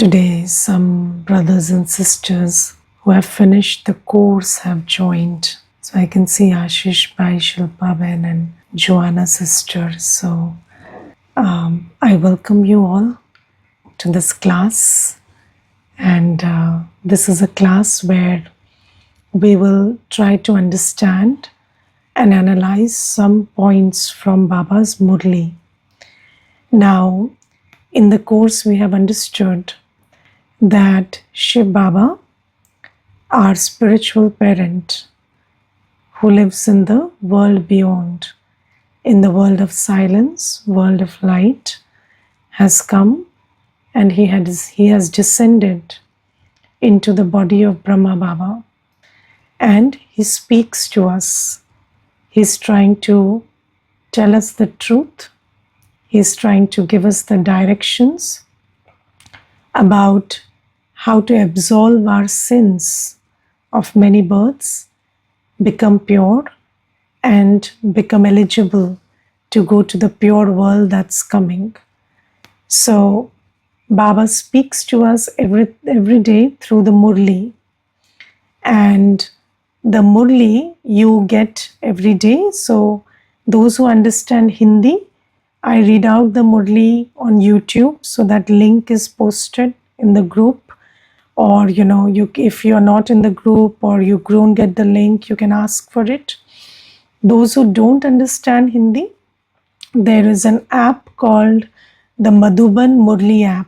Today, some brothers and sisters who have finished the course have joined. So I can see Ashish Bhai, Shilpa Ben, and Joanna sister. So I welcome you all to this class. And this is a class where we will try to understand and analyze some points from Baba's Murli. Now, in the course, we have understood that Shiv Baba, our spiritual parent, who lives in the world beyond, in the world of silence, world of light, has come and he has descended into the body of Brahma Baba, and he speaks to us. He's trying to tell us the truth. He's trying to give us the directions about how to absolve our sins of many births, become pure, and become eligible to go to the pure world that's coming. So Baba speaks to us every day through the Murli. And the Murli you get every day. So those who understand Hindi, I read out the Murli on YouTube. So that link is posted in the group. Or, if you're not in the group or you don't get the link, you can ask for it. Those who don't understand Hindi, there is an app called the Madhuban Murli app.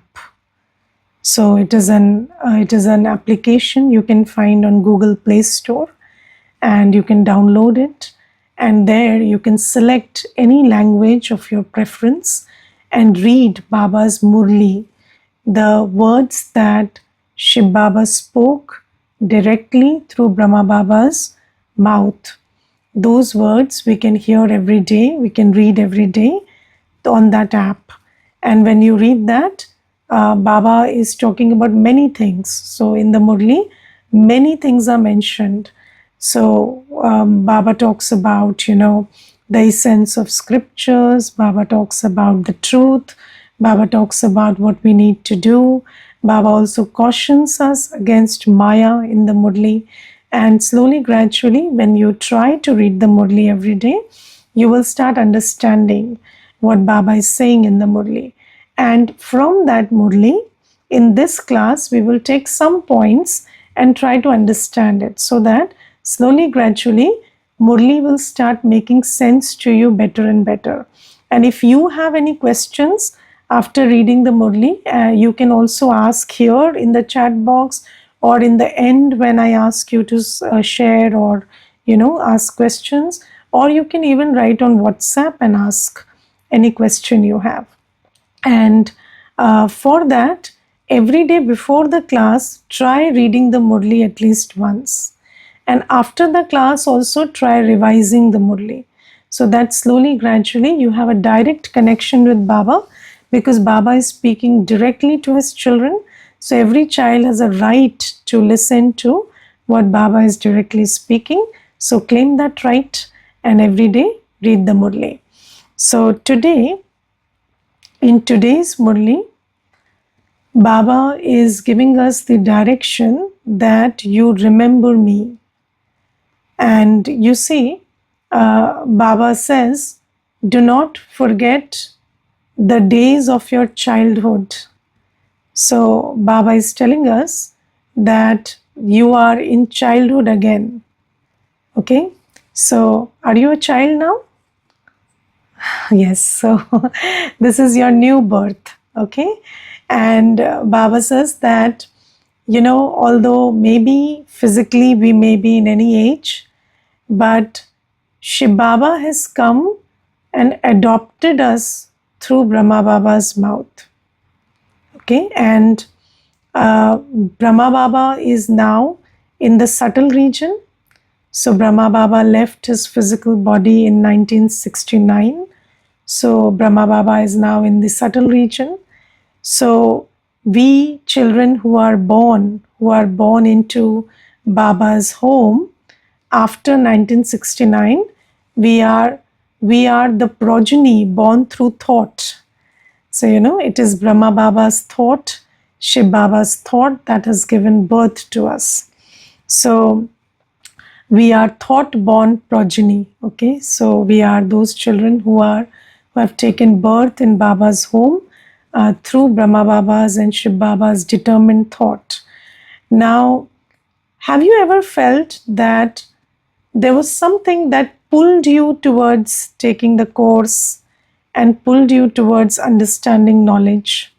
So it is an application you can find on Google Play Store, and you can download it. And there you can select any language of your preference and read Baba's Murli, the words that Shiv Baba spoke directly through Brahma Baba's mouth. Those words we can hear every day, we can read every day on that app. And when you read that, Baba is talking about many things. So in the Murli, many things are mentioned. So Baba talks about, the essence of scriptures. Baba talks about the truth. Baba talks about what we need to do. Baba also cautions us against Maya in the Murli. And slowly, gradually, when you try to read the Murli every day, you will start understanding what Baba is saying in the Murli. And from that Murli, in this class, we will take some points and try to understand it, so that slowly, gradually, Murli will start making sense to you better and better. And if you have any questions after reading the Murli, you can also ask here in the chat box, or in the end when I ask you to share or, ask questions, or you can even write on WhatsApp and ask any question you have. And for that, every day before the class, try reading the Murli at least once. And after the class, also try revising the Murli. So that slowly, gradually, you have a direct connection with Baba, because Baba is speaking directly to his children. So every child has a right to listen to what Baba is directly speaking. So claim that right and every day read the Murli. So today, in today's Murli, Baba is giving us the direction that you remember me. And you see, Baba says, do not forget the days of your childhood. So Baba is telling us that you are in childhood again. Okay, so are you a child now? Yes, so this is your new birth. Okay, and Baba says that, although maybe physically we may be in any age, but Shiv Baba has come and adopted us through Brahma Baba's mouth. Okay, and Brahma Baba is now in the subtle region. So Brahma Baba left his physical body in 1969. So Brahma Baba is now in the subtle region. So we children who are born into Baba's home after 1969, we are the progeny born through thought. So, it is Brahma Baba's thought Shiv Baba's thought that has given birth to us. So we are thought born progeny. Okay, so we are those children who have taken birth in Baba's home through Brahma Baba's and Shiv Baba's determined thought. Now, have you ever felt that there was something that pulled you towards taking the course and pulled you towards understanding knowledge?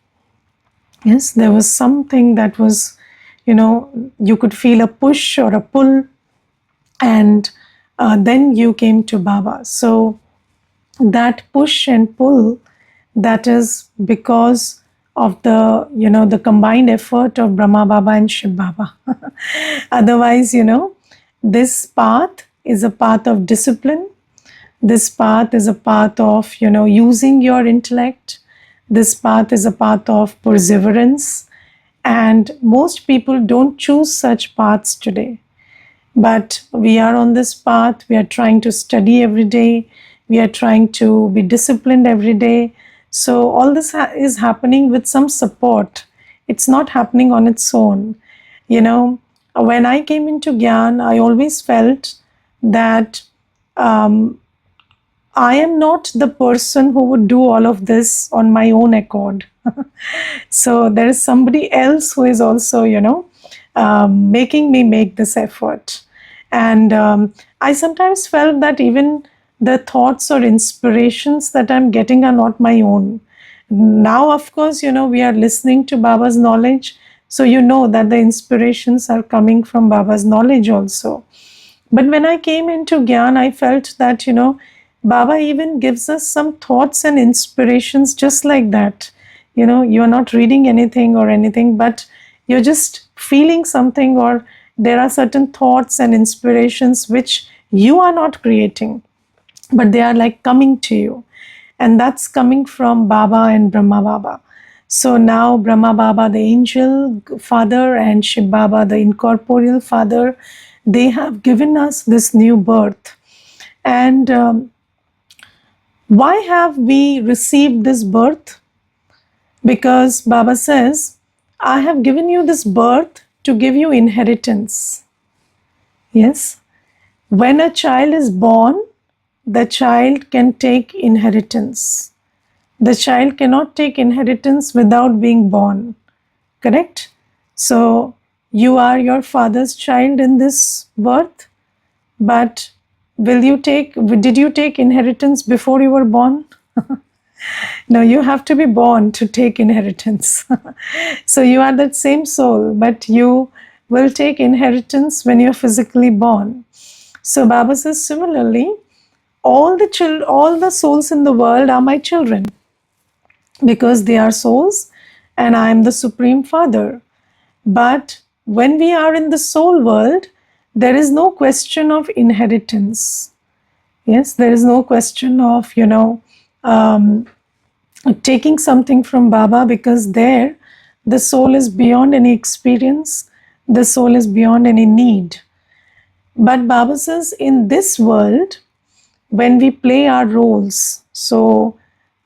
Yes, there was something that was, you could feel a push or a pull, and then you came to Baba. So that push and pull, that is because of the combined effort of Brahma Baba and Shiv Baba. Otherwise, this path is a path of discipline. This path is a path of using your intellect. This path is a path of perseverance, and most people don't choose such paths today. But we are on this path. We are trying to study every day. We are trying to be disciplined every day. So all this is happening with some support. It's not happening on its own. When I came into Gyan, I always felt that I am not the person who would do all of this on my own accord. So there is somebody else who is also, making me make this effort. And I sometimes felt that even the thoughts or inspirations that I'm getting are not my own. Now, of course, we are listening to Baba's knowledge. So you know that the inspirations are coming from Baba's knowledge also. But when I came into Gyan, I felt that, Baba even gives us some thoughts and inspirations just like that. You are not reading anything or anything, but you're just feeling something, or there are certain thoughts and inspirations which you are not creating, but they are like coming to you. And that's coming from Baba and Brahma Baba. So now Brahma Baba, the angel father, and Shiv Baba, the incorporeal father, they have given us this new birth. And why have we received this birth? Because Baba says, I have given you this birth to give you inheritance. Yes. When a child is born, the child can take inheritance. The child cannot take inheritance without being born. Correct? So you are your father's child in this birth, but did you take inheritance before you were born? No, you have to be born to take inheritance. So you are that same soul, but you will take inheritance when you're physically born. So Baba says similarly, all the souls in the world are my children, because they are souls and I am the Supreme Father. But when we are in the soul world, there is no question of inheritance. Yes, there is no question of, taking something from Baba, because there the soul is beyond any experience, the soul is beyond any need. But Baba says in this world, when we play our roles, so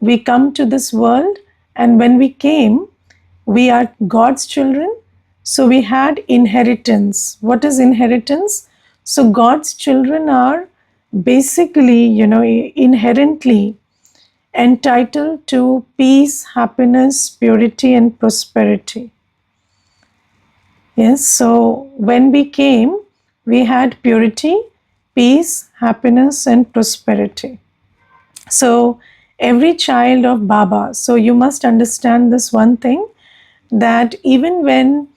we come to this world, and when we came, we are God's children, so we had inheritance. What is inheritance? So God's children are basically, inherently entitled to peace, happiness, purity, and prosperity. Yes, so when we came, we had purity, peace, happiness, and prosperity. So every child of Baba, so you must understand this one thing, that even when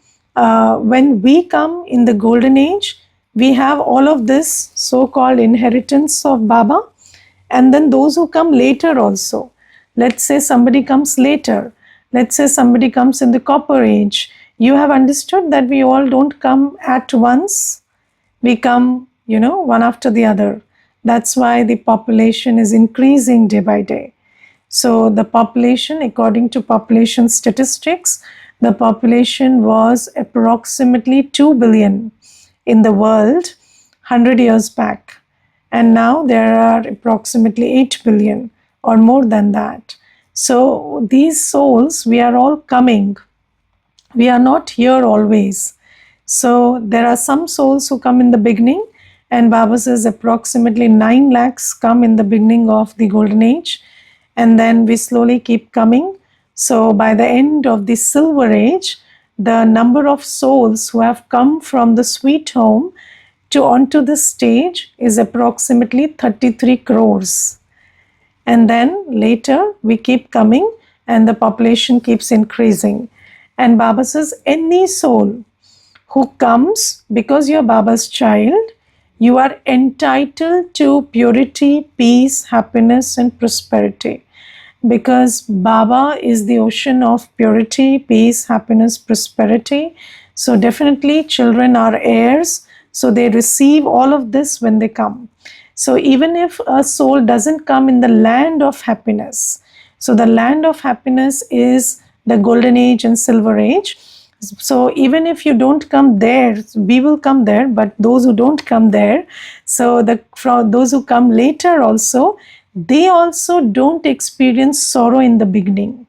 we come in the golden age, we have all of this so-called inheritance of Baba. And then those who come later also, let's say somebody comes later, let's say somebody comes in the copper age, you have understood that we all don't come at once, we come, one after the other. That's why the population is increasing day by day. So the population, according to population statistics, the population was approximately 2 billion in the world 100 years back. And now there are approximately 8 billion or more than that. So these souls, we are all coming We are not here always. So there are some souls who come in the beginning, and Baba says approximately 9 lakhs come in the beginning of the golden age, and then we slowly keep coming. So by the end of the silver age, the number of souls who have come from the sweet home to onto the stage is approximately 33 crores. And then later we keep coming and the population keeps increasing. And Baba says, any soul who comes because you're Baba's child, you are entitled to purity, peace, happiness, and prosperity. Because Baba is the ocean of purity, peace, happiness, prosperity. So, definitely, children are heirs. So, they receive all of this when they come. So, even if a soul doesn't come in the land of happiness, so the land of happiness is the golden age and silver age. So even if you don't come there, we will come there, but those who don't come there, so from those who come later also, they also don't experience sorrow in the beginning.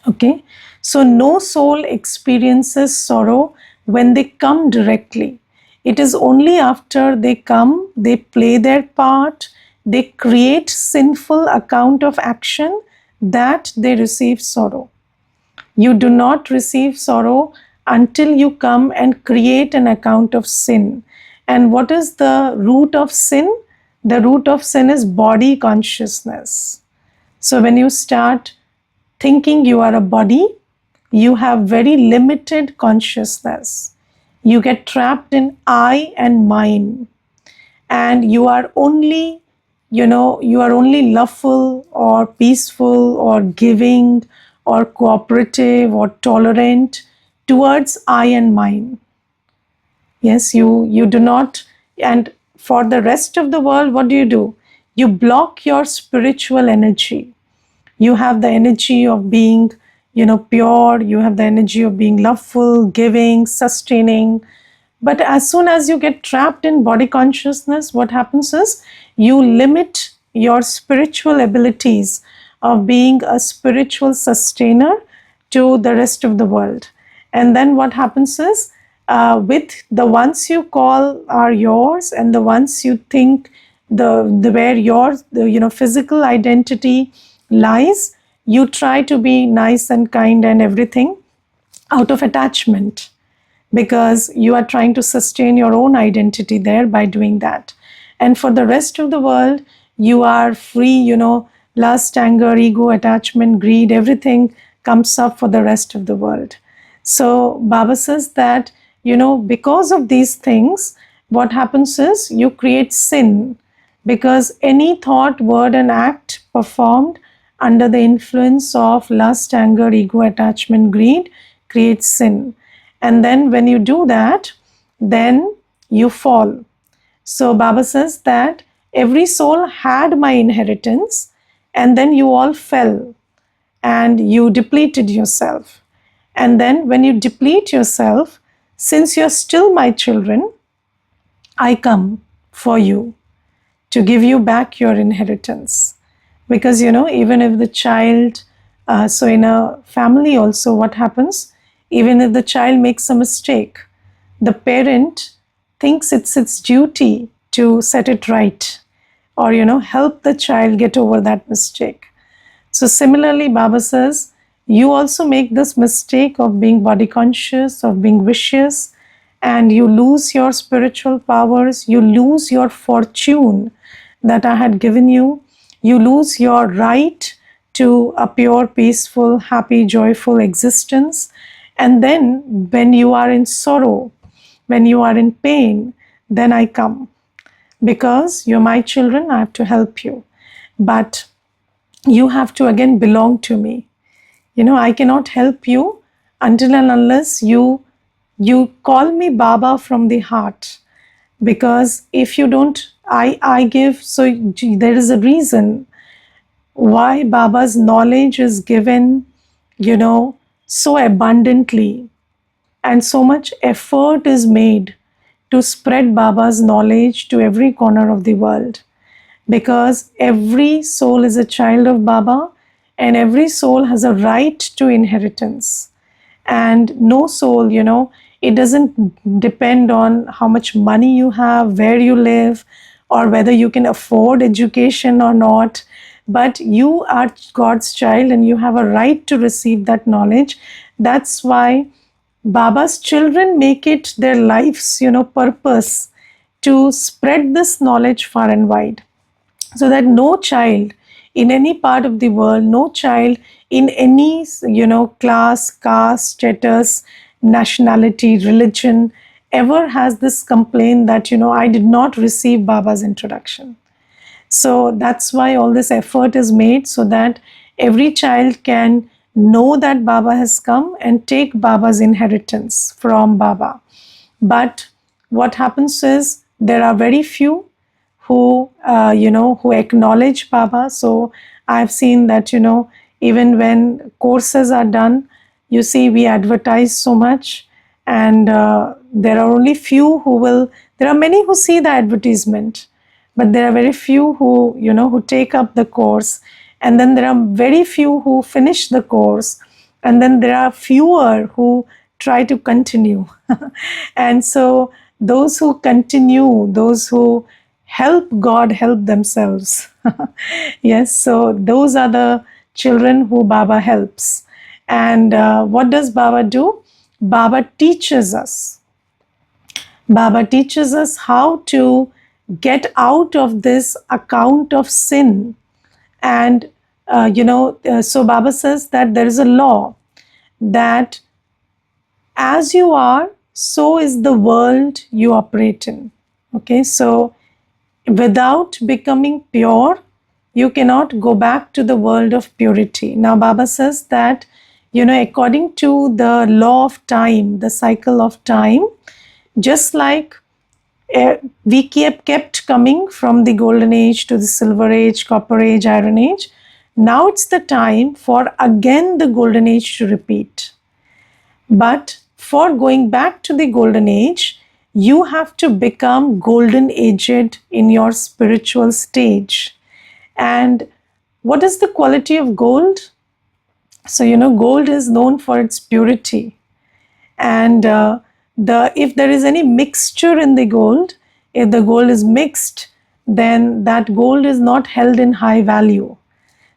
Okay, so no soul experiences sorrow when they come directly. It is only after they come, they play their part, they create sinful account of action, that they receive sorrow. You do not receive sorrow until you come and create an account of sin. And what is the root of sin? The root of sin is body consciousness. So when you start thinking you are a body, you have very limited consciousness. You get trapped in I and mine, and you are only, you are only loveful or peaceful or giving or cooperative or tolerant towards I and mine. Yes, you do not. And for the rest of the world, what do? You block your spiritual energy. You have the energy of being, pure. You have the energy of being loveful, giving, sustaining. But as soon as you get trapped in body consciousness, what happens is you limit your spiritual abilities of being a spiritual sustainer to the rest of the world. And then what happens is, with the ones you call are yours and the ones you think the where your physical identity lies, you try to be nice and kind and everything out of attachment, because you are trying to sustain your own identity there by doing that. And for the rest of the world, you are free, lust, anger, ego, attachment, greed, everything comes up for the rest of the world. So Baba says that, because of these things, what happens is you create sin, because any thought, word, and act performed under the influence of lust, anger, ego, attachment, greed creates sin. And then when you do that, then you fall. So Baba says that every soul had my inheritance, and then you all fell and you depleted yourself. And then when you deplete yourself, since you're still my children, I come for you to give you back your inheritance. Because, even if the child, so in a family also, what happens? Even if the child makes a mistake, the parent thinks it's its duty to set it right, or, help the child get over that mistake. So similarly, Baba says, you also make this mistake of being body conscious, of being vicious, and you lose your spiritual powers, you lose your fortune that I had given you, you lose your right to a pure, peaceful, happy, joyful existence. And then when you are in sorrow, when you are in pain, then I come. Because you're my children, I have to help you. But you have to again belong to me. I cannot help you until and unless you call me Baba from the heart. Because if you don't, I give, so there is a reason why Baba's knowledge is given, so abundantly, and so much effort is made to spread Baba's knowledge to every corner of the world. Because every soul is a child of Baba, and every soul has a right to inheritance. And no soul, it doesn't depend on how much money you have, where you live, or whether you can afford education or not. But you are God's child and you have a right to receive that knowledge. That's why Baba's children make it their life's, purpose to spread this knowledge far and wide, so that no child in any part of the world, no child in any, class, caste, status, nationality, religion, ever has this complaint that, I did not receive Baba's introduction. So that's why all this effort is made, so that every child can know that Baba has come and take Baba's inheritance from Baba. But what happens is there are very few who acknowledge Baba. So I've seen that, even when courses are done, you see we advertise so much, and there are only few who will. There are many who see the advertisement, but there are very few who take up the course, and then there are very few who finish the course, and then there are fewer who try to continue. And so those who continue, those who help God help themselves. Yes, so those are the children who Baba helps. And what does Baba do? Baba teaches us. Baba teaches us how to get out of this account of sin. And, so Baba says that there is a law that as you are, so is the world you operate in. Okay, so without becoming pure, you cannot go back to the world of purity. Now, Baba says that, according to the law of time, the cycle of time, just like we kept coming from the golden age to the silver age, copper age, iron age, now it's the time for again the golden age to repeat. But for going back to the golden age, you have to become golden aged in your spiritual stage. And what is the quality of gold? So, gold is known for its purity. And if there is any mixture in the gold, if the gold is mixed, then that gold is not held in high value.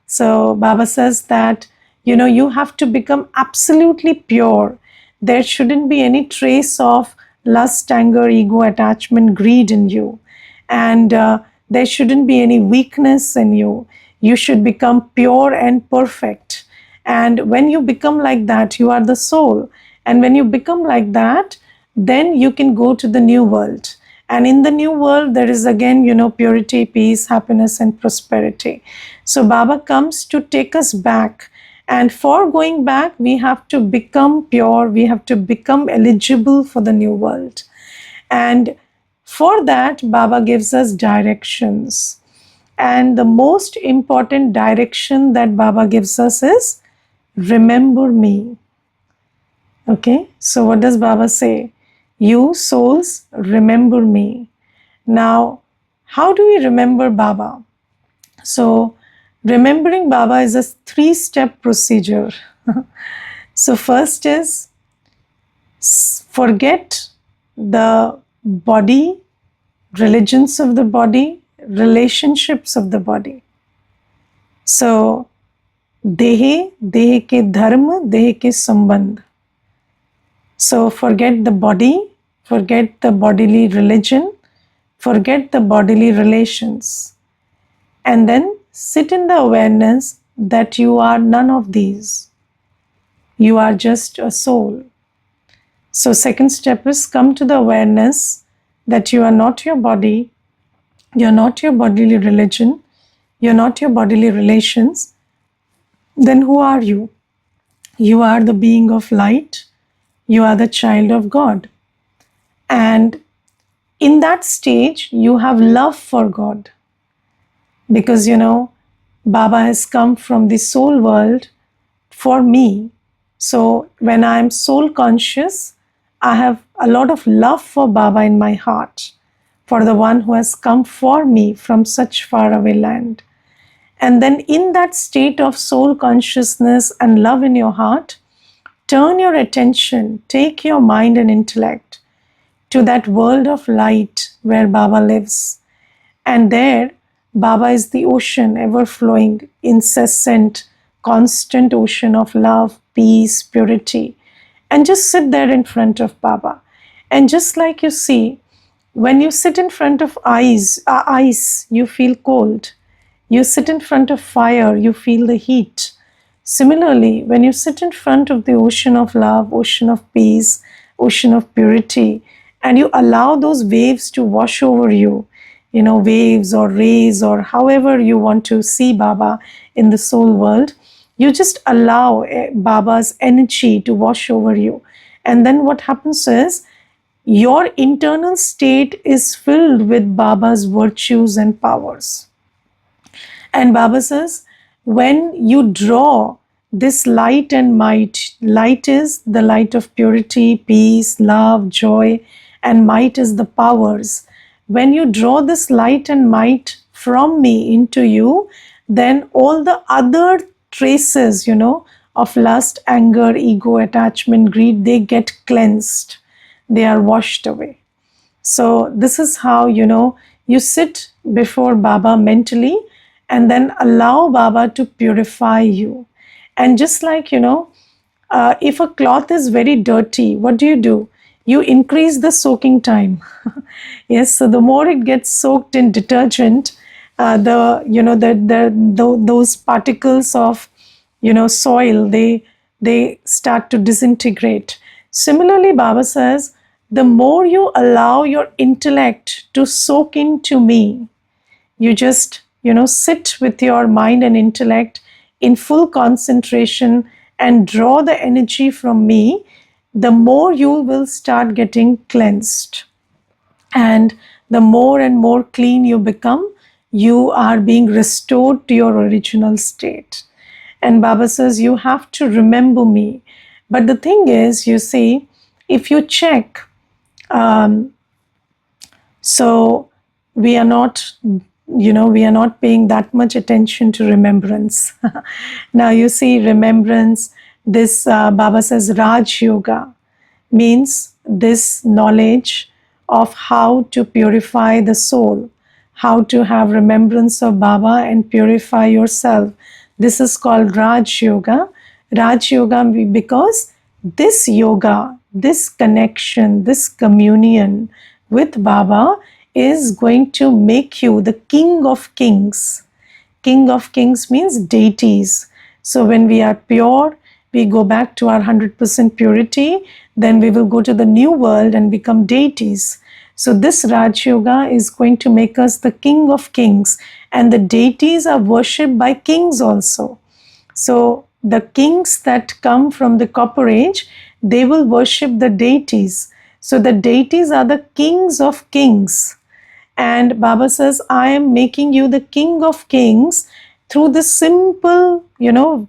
So Baba says that, you have to become absolutely pure. There shouldn't be any trace of lust, anger, ego, attachment, greed in you. And there shouldn't be any weakness in you. You should become pure and perfect. And when you become like that, you are the soul. And when you become like that, then you can go to the new world. And in the new world, there is again, purity, peace, happiness, and prosperity. So Baba comes to take us back. And for going back, we have to become pure. We have to become eligible for the new world. And for that, Baba gives us directions. And the most important direction that Baba gives us is, remember me. Okay, so what does Baba say? You souls, remember me. Now, how do we remember Baba? So, remembering Baba is a 3-step procedure. So, first is forget the body, religions of the body, relationships of the body. So, dehe ke dharma, dehe ke sambandh. So forget the body, forget the bodily religion, forget the bodily relations, and then sit in the awareness that you are none of these. You are just a soul. So second step is come to the awareness that you are not your body, you are not your bodily religion, you are not your bodily relations. Then who are you? You are the being of light. You are the child of God. And in that stage, you have love for God. Because, Baba has come from the soul world for me. So when I am soul conscious, I have a lot of love for Baba in my heart, for the one who has come for me from such far away land. And then in that state of soul consciousness and love in your heart, turn your attention, take your mind and intellect to that world of light where Baba lives. And there, Baba is the ocean, ever flowing, incessant, constant ocean of love, peace, purity. And just sit there in front of Baba. And just like you see, when you sit in front of ice, you feel cold. You sit in front of fire, you feel the heat. Similarly, when you sit in front of the ocean of love, ocean of peace, ocean of purity, and you allow those waves to wash over you, waves or rays or however you want to see Baba in the soul world, you just allow Baba's energy to wash over you. And then what happens is your internal state is filled with Baba's virtues and powers. And Baba says, when you draw this light and might, light is the light of purity, peace, love, joy, and might is the powers. When you draw this light and might from me into you, then all the other traces, of lust, anger, ego, attachment, greed, they get cleansed. They are washed away. So this is how, you sit before Baba mentally and then allow Baba to purify you. And just like, if a cloth is very dirty, what do? You increase the soaking time. Yes, so the more it gets soaked in detergent, those particles of, soil, they start to disintegrate. Similarly, Baba says, the more you allow your intellect to soak into me, you just, sit with your mind and intellect in full concentration and draw the energy from me, the more you will start getting cleansed. And the more and more clean you become, you are being restored to your original state. And Baba says, you have to remember me. But the thing is, you see, if you check, so we are not, we are not paying that much attention to remembrance. Now you see, remembrance, this Baba says Raj Yoga means this knowledge of how to purify the soul, how to have remembrance of Baba and purify yourself. This is called Raj Yoga. Raj Yoga because this yoga, this connection, this communion with Baba is going to make you the King of Kings. King of Kings means deities. So when we are pure, we go back to our 100% purity, then we will go to the new world and become deities. So this Raj Yoga is going to make us the King of Kings, and the deities are worshipped by kings also. So the kings that come from the Copper Age, they will worship the deities. So the deities are the kings of kings. And Baba says, I am making you the King of Kings through the simple,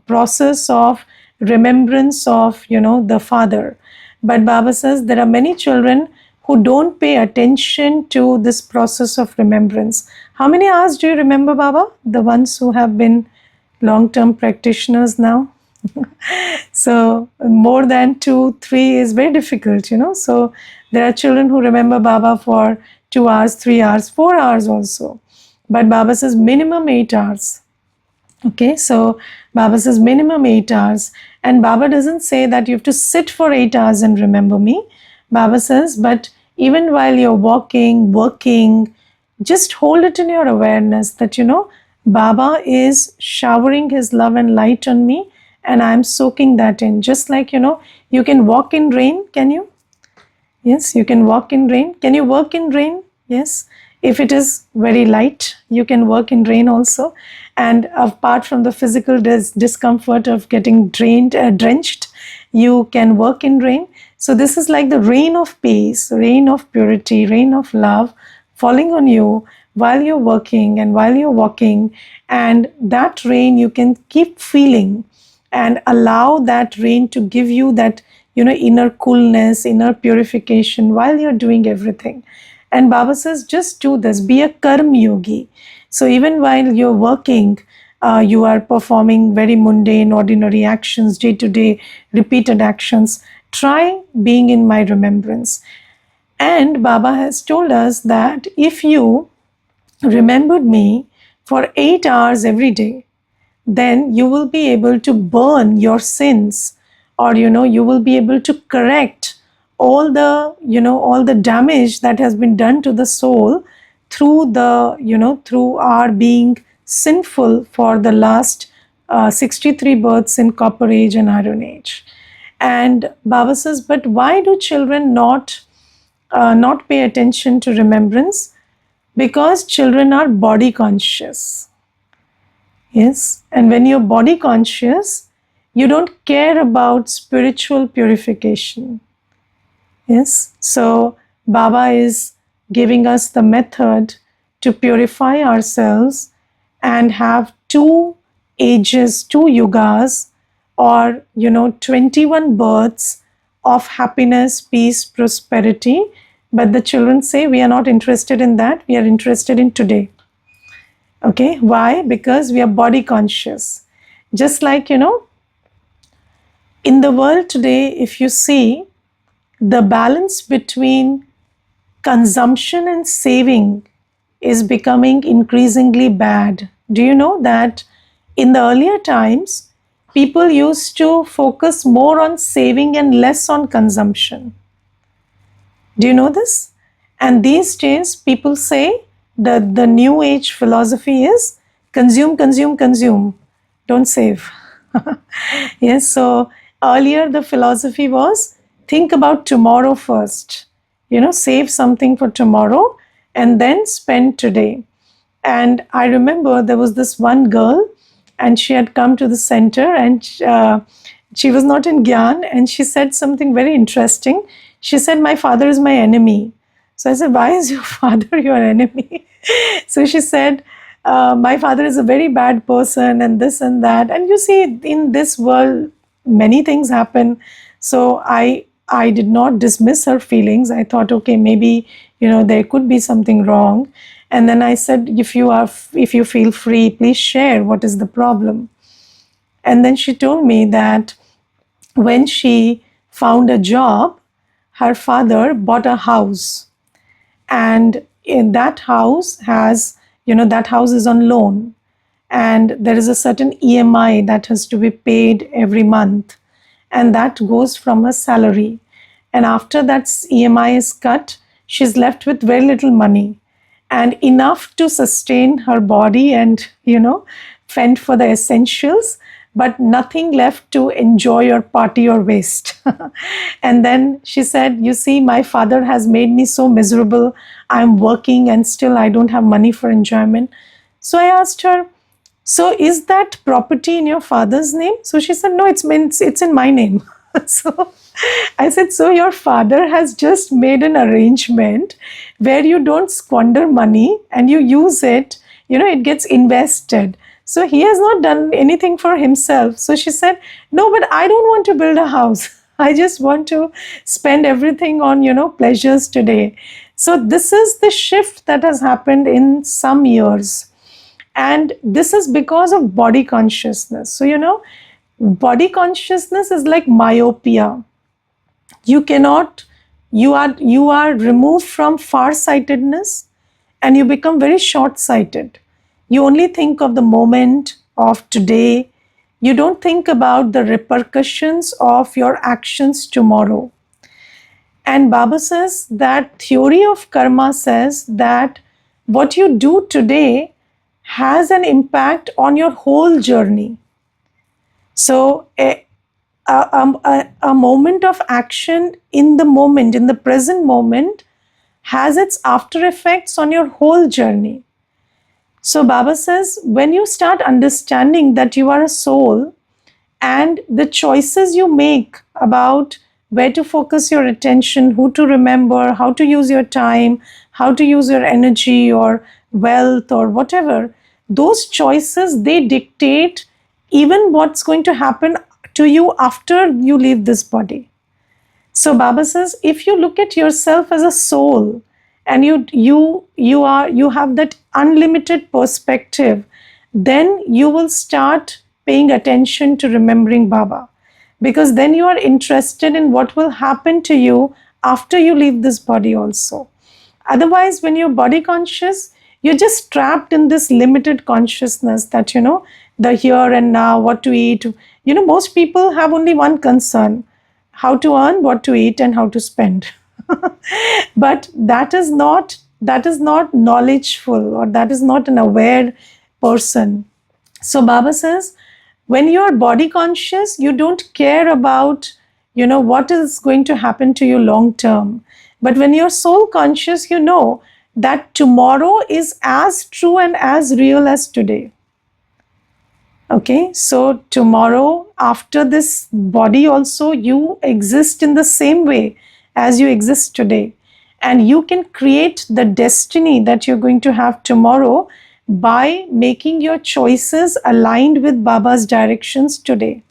process of remembrance of, the Father. But Baba says there are many children who don't pay attention to this process of remembrance. How many hours do you remember, Baba? The ones who have been long-term practitioners now. So more than 2, 3 is very difficult, So there are children who remember Baba for 2 hours, 3 hours, 4 hours also. But Baba says minimum 8 hours. Okay, so Baba says minimum 8 hours. And Baba doesn't say that you have to sit for 8 hours and remember me. Baba says, but even while you're walking, working, just hold it in your awareness that, Baba is showering his love and light on me, and I'm soaking that in. Just like, you can walk in rain, can you? Yes, you can walk in rain. Can you work in rain? Yes. If it is very light, you can work in rain also. And apart from the physical discomfort of getting drenched, you can work in rain. So this is like the rain of peace, rain of purity, rain of love falling on you while you're working and while you're walking. And that rain you can keep feeling and allow that rain to give you that, inner coolness, inner purification while you're doing everything. And Baba says, just do this, be a karma yogi. So even while you're working, you are performing very mundane, ordinary actions, day to day, repeated actions. Try being in my remembrance. And Baba has told us that if you remembered me for 8 hours every day, then you will be able to burn your sins, or you will be able to correct all the damage that has been done to the soul through through our being sinful for the last 63 births in copper age and iron age. And Baba says, but why do children not pay attention to remembrance? Because children are body conscious. Yes, and when you're body conscious, you don't care about spiritual purification. Yes, so Baba is giving us the method to purify ourselves and have 2 ages, 2 yugas, or 21 births of happiness, peace, prosperity. But the children say, we are not interested in that, we are interested in today. Okay, why? Because we are body conscious. Just like, in the world today, if you see, the balance between consumption and saving is becoming increasingly bad. Do you know that in the earlier times, people used to focus more on saving and less on consumption? Do you know this? And these days, people say that the new age philosophy is consume, consume, consume, don't save. Yes, so earlier the philosophy was think about tomorrow first, save something for tomorrow and then spend today. And I remember there was this one girl, and she had come to the center, and she was not in Gyan, and she said something very interesting. She said, my father is my enemy. So I said, why is your father your enemy? So she said, my father is a very bad person and this and that. And you see, in this world, many things happen. So I did not dismiss her feelings. I thought, okay, maybe, there could be something wrong. And then I said, if you feel free, please share what is the problem. And then she told me that when she found a job, her father bought a house, and in that house that house is on loan, and there is a certain EMI that has to be paid every month, and that goes from her salary. And after that EMI is cut, she's left with very little money, and enough to sustain her body and fend for the essentials, but nothing left to enjoy or party or waste. And then she said, you see, my father has made me so miserable. I'm working and still I don't have money for enjoyment. So I asked her, so is that property in your father's name? So she said, no, it's in my name. So I said, so your father has just made an arrangement where you don't squander money and you use it, it gets invested. So he has not done anything for himself. So she said, no, but I don't want to build a house. I just want to spend everything on, pleasures today. So this is the shift that has happened in some years. And this is because of body consciousness. So, body consciousness is like myopia. You are removed from farsightedness and you become very short-sighted. You only think of the moment of today. You don't think about the repercussions of your actions tomorrow. And Baba says that theory of karma says that what you do today has an impact on your whole journey. So a moment of action in the present moment, has its after effects on your whole journey. So Baba says, when you start understanding that you are a soul, and the choices you make about where to focus your attention, who to remember, how to use your time, how to use your energy or wealth or whatever, those choices, they dictate even what's going to happen to you after you leave this body. So Baba says, if you look at yourself as a soul and you have that unlimited perspective then you will start paying attention to remembering Baba, because then you are interested in what will happen to you after you leave this body also. Otherwise, when you're body conscious, you're just trapped in this limited consciousness that, the here and now, what to eat. Most people have only one concern: how to earn, what to eat, and how to spend. But that is not knowledgeful, or that is not an aware person. So Baba says, when you are body conscious, you don't care about, what is going to happen to you long term. But when you're soul conscious, you know that tomorrow is as true and as real as today. Okay, so tomorrow, after this body, also you exist in the same way as you exist today. And you can create the destiny that you're going to have tomorrow by making your choices aligned with Baba's directions today.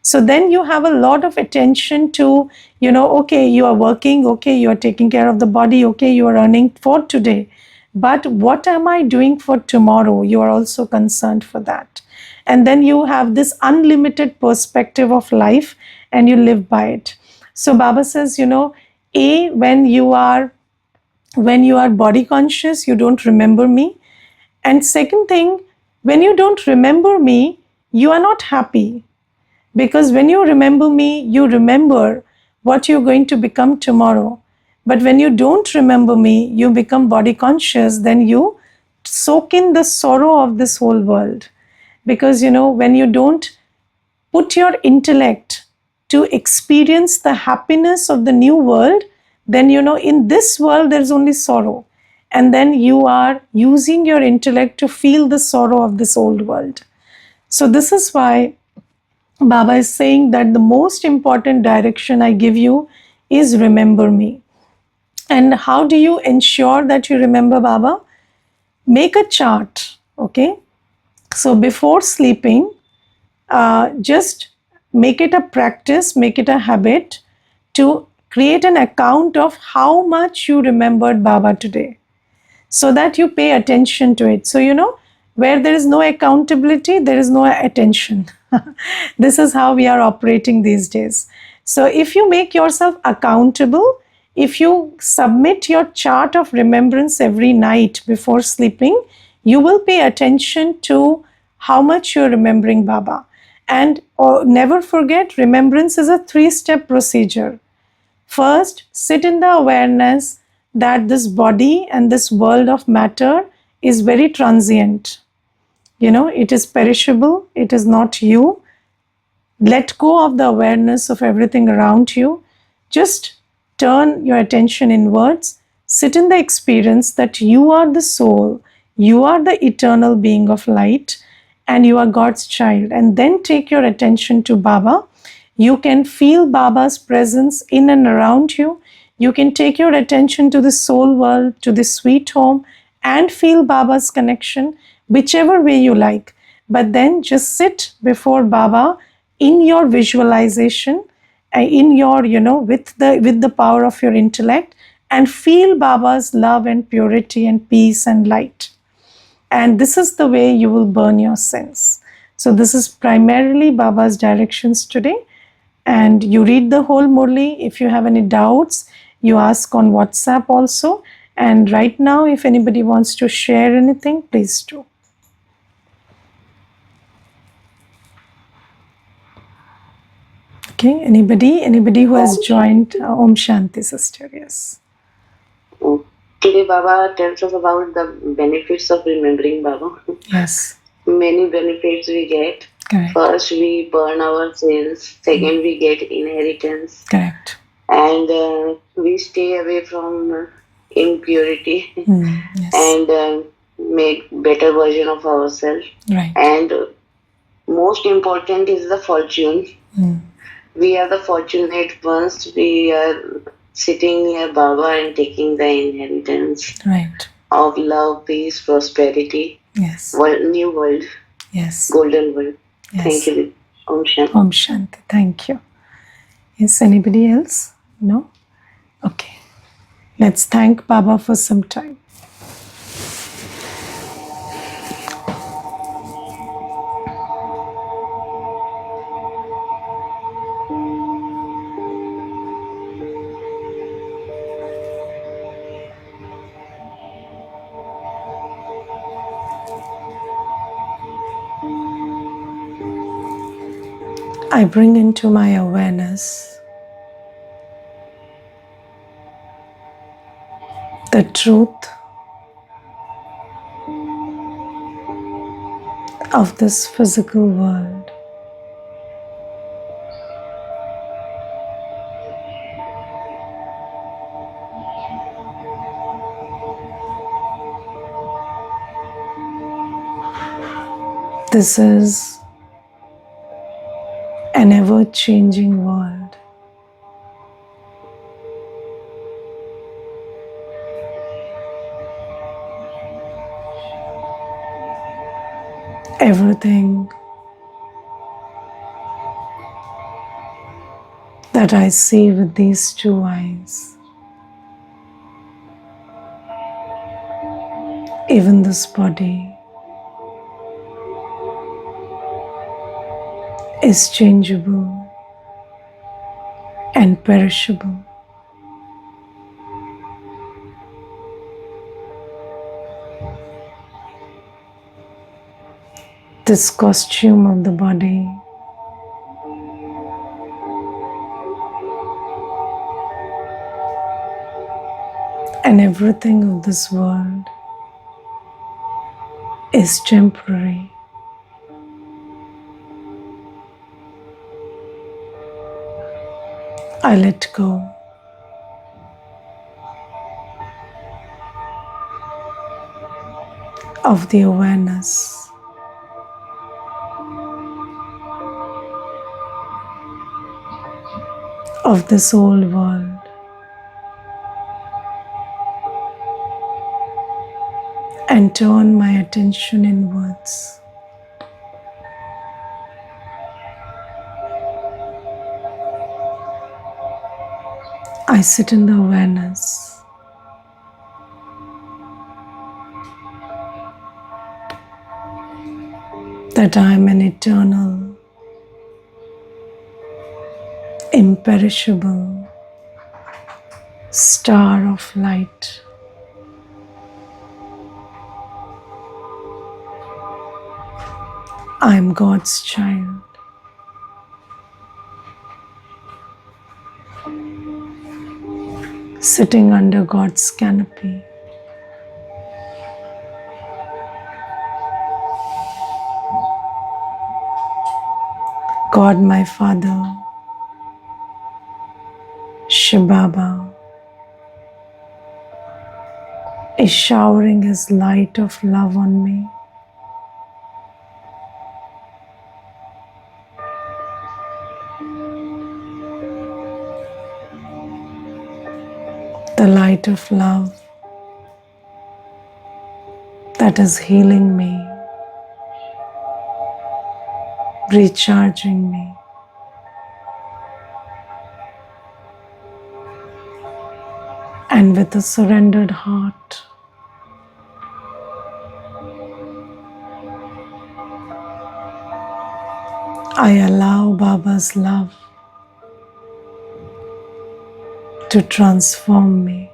So then you have a lot of attention to, okay, you are working, okay, you are taking care of the body, okay, you are earning for today. But what am I doing for tomorrow? You are also concerned for that. And then you have this unlimited perspective of life and you live by it. So Baba says, when you are body conscious, you don't remember me. And second thing, when you don't remember me, you are not happy. Because when you remember me, you remember what you're going to become tomorrow. But when you don't remember me, you become body conscious, then you soak in the sorrow of this whole world. Because, when you don't put your intellect to experience the happiness of the new world, then, in this world, there's only sorrow. And then you are using your intellect to feel the sorrow of this old world. So this is why Baba is saying that the most important direction I give you is remember me. And how do you ensure that you remember Baba? Make a chart, okay? So before sleeping, just make it a practice, make it a habit to create an account of how much you remembered Baba today, so that you pay attention to it. So, where there is no accountability, there is no attention. This is how we are operating these days. So, if you make yourself accountable, if you submit your chart of remembrance every night before sleeping, you will pay attention to how much you're remembering Baba. And never forget, remembrance is a 3-step procedure. First, sit in the awareness that this body and this world of matter is very transient. It is perishable, it is not you. Let go of the awareness of everything around you. Just turn your attention inwards. Sit in the experience that you are the soul, you are the eternal being of light, and you are God's child. And then take your attention to Baba. You can feel Baba's presence in and around you. You can take your attention to the soul world, to the sweet home, and feel Baba's connection, whichever way you like. But then just sit before Baba in your visualization, in your, with the power of your intellect, and feel Baba's love and purity and peace and light. And this is the way you will burn your sins. So this is primarily Baba's directions today. And you read the whole Murli. If you have any doubts, you ask on WhatsApp also. And right now, if anybody wants to share anything, please do. Okay, anybody who has joined Om Shanti, sister, yes. Today Baba tells us about the benefits of remembering Baba. Yes. Many benefits we get. Correct. First, we burn our sins. Second, we get inheritance. Correct. And we stay away from impurity. Yes. And make better version of ourselves. Right. And most important is the fortune. We are the fortunate ones. We are sitting near Baba and taking the inheritance. Right. Of love, peace, prosperity. Yes. New world. Yes. Golden world. Yes. Thank you. Om Shanti. Om Shanti. Thank you. Yes, anybody else? No? Okay. Let's thank Baba for some time. I bring into my awareness the truth of this physical world. This is an ever-changing world. Everything that I see with these two eyes, even this body, is changeable and perishable. This costume of the body and everything of this world is temporary. I let go. Of the awareness of this old world and turn my attention inwards. I sit in the awareness that I am an eternal, imperishable star of light. I am God's child. Sitting under God's canopy. God, my Father, Shiv Baba, is showering His light of love on me. The light of love that is healing me, recharging me, and with a surrendered heart, I allow Baba's love to transform me.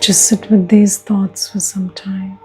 Just sit with these thoughts for some time.